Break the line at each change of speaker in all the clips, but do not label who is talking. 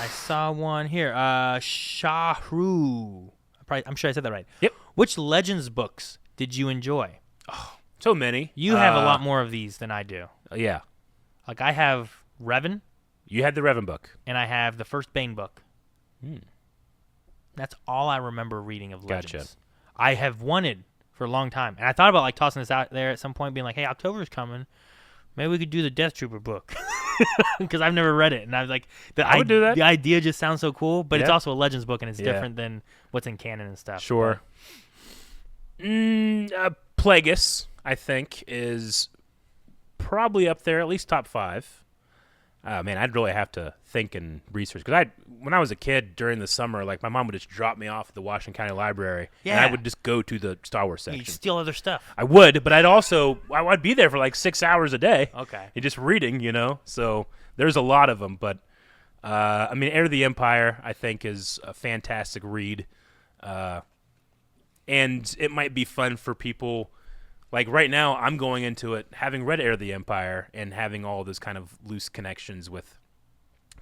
I saw one here. Shahru. I'm sure I said that right.
Yep.
Which Legends books did you enjoy?
So many.
You have a lot more of these than I do.
Yeah.
Like, I have Revan,
You had the Revan book.
and I have the first Bane book. That's all I remember reading of Legends.
Gotcha.
I have wanted for a long time, and I thought about like tossing this out there at some point, being like, "Hey, October's coming. Maybe we could do the Death Trooper book," because I've never read it, and I was like,
I would do that.
The idea just sounds so cool, but it's
Yeah.
also a Legends book, and it's
Yeah.
different than what's in canon and stuff.
Sure. Plagueis, I think, is probably up there, at least top 5. Man, I'd really have to think and research because when I was a kid during the summer, like my mom would just drop me off at the Washington County Library, and I would just go to the Star Wars
You
section.
steal other stuff.
I would, but I'd be there for like 6 hours a day.
Okay.
And just reading, So there's a lot of them, but I mean, Heir of the Empire, I think, is a fantastic read, and it might be fun for people. Like right now, I'm going into it having read Heir of the Empire and having all this kind of loose connections with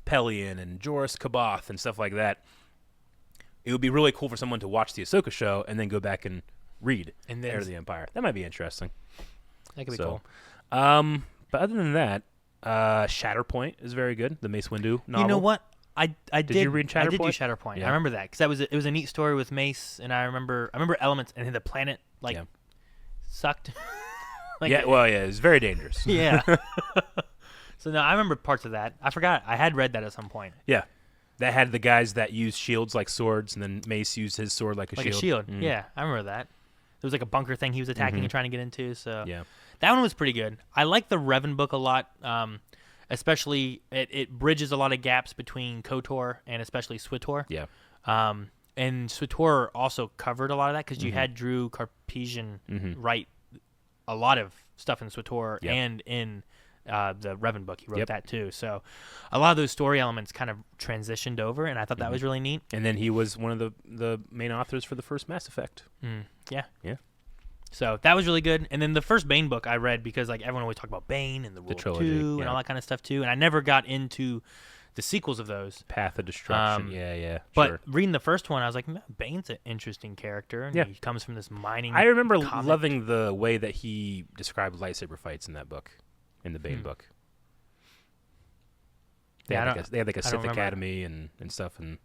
Pelion and Jorus Kaboth and stuff like that. It would be really cool for someone to watch the Ahsoka show and then go back and read Heir of the Empire. That might be interesting.
That could be cool.
But other than that, Shatterpoint is very good. The Mace Windu novel.
You know what? I did.
you read
I did do
Shatterpoint?
Shatterpoint.
Yeah.
I remember that because it was a neat story with Mace, and I remember elements and the planet sucked.
It's very dangerous.
Yeah. So no, I remember parts of that. I forgot. I had read that at some point.
Yeah. That had the guys that used shields like swords, and then Mace used his sword like a shield.
Like a shield.
Mm.
Yeah, I remember that. There was like a bunker thing he was attacking and trying to get into. So
Yeah.
that one was pretty good. I like the Revan book a lot. Especially it bridges a lot of gaps between KOTOR and especially SWTOR.
Yeah.
And SWTOR also covered a lot of that because you had Drew Karpyshyn write a lot of stuff in SWTOR and in the Revan book. He wrote that too. So a lot of those story elements kind of transitioned over, and I thought that was really neat.
And then he was one of the main authors for the first Mass Effect.
Yeah.
Yeah.
So that was really good. And then the first Bane book I read because like everyone always talked about Bane and the World
trilogy,
2
yeah.
and all that kind of stuff too. And I never got into the sequels of those.
Path of Destruction. Yeah.
But
Sure.
reading the first one, I was like, man, Bane's an interesting character. And
Yeah.
he comes from this mining
I remember
comic.
loving the way that he described lightsaber fights in that book, in the Bane book. They
Yeah,
had like a
I don't
Sith
remember.
Academy and stuff, and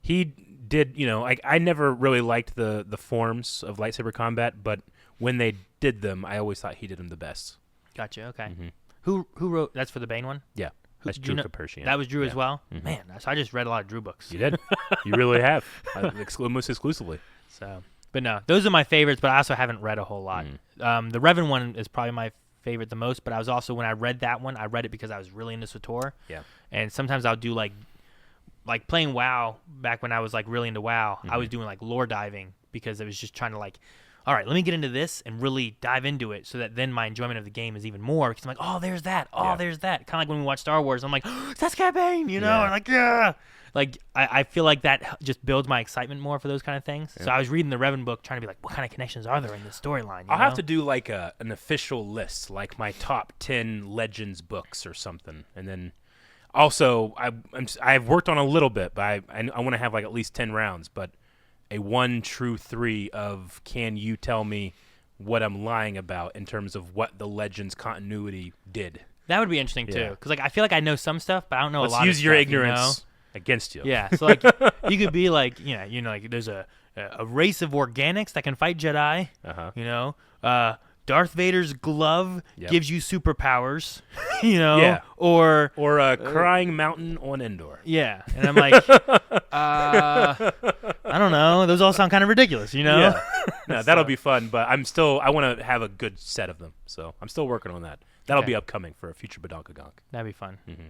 he did. I never really liked the forms of lightsaber combat, but when they did them, I always thought he did them the best.
Gotcha. Okay. Who wrote? That's for the Bane one.
Yeah, that's
do
Drew
you know-
Karpyshyn.
That was Drew as
Yeah.
well. Man, so I just read a lot of Drew books.
You did. You really have. Almost exclusively.
So, but no, those are my favorites. But I also haven't read a whole lot. The Revan one is probably my favorite the most. But I was also when I read that one, I read it because I was really into SWTOR.
Yeah.
And sometimes I'll do like playing WoW back when I was like really into WoW. I was doing like lore diving because it was just trying to like, all right, let me get into this and really dive into it so that then my enjoyment of the game is even more because I'm like, oh, there's that. Oh, there's that. Kind of like when we watch Star Wars, I'm like, oh, that's Cat Bane, you know?
Yeah.
And like, yeah. Like, I feel like that just builds my excitement more for those kind of things. Yeah. So I was reading the Revan book trying to be like, what kind of connections are there in this storyline?
I'll have to do like an official list, like my top 10 Legends books or something. And then also, I've worked on a little bit, but I want to have like at least 10 rounds, but a 1 true 3 of can you tell me what I'm lying about in terms of what the Legends continuity did.
That would be interesting too, because like I feel like I know some stuff, but I don't know
Let's
a lot.
use
of
your
stuff,
ignorance against you.
Yeah, so like you could be like, like there's a race of organics that can fight Jedi. You know, Darth Vader's glove gives you superpowers. You know, or
a crying mountain on Endor.
Yeah, and I'm like, I don't know. Those all sound kind of ridiculous, you know?
Yeah. No, that'll be fun, but I want to have a good set of them, so I'm still working on that. That'll be upcoming for a future Badonka Gonk.
That'd be fun.
Mm-hmm.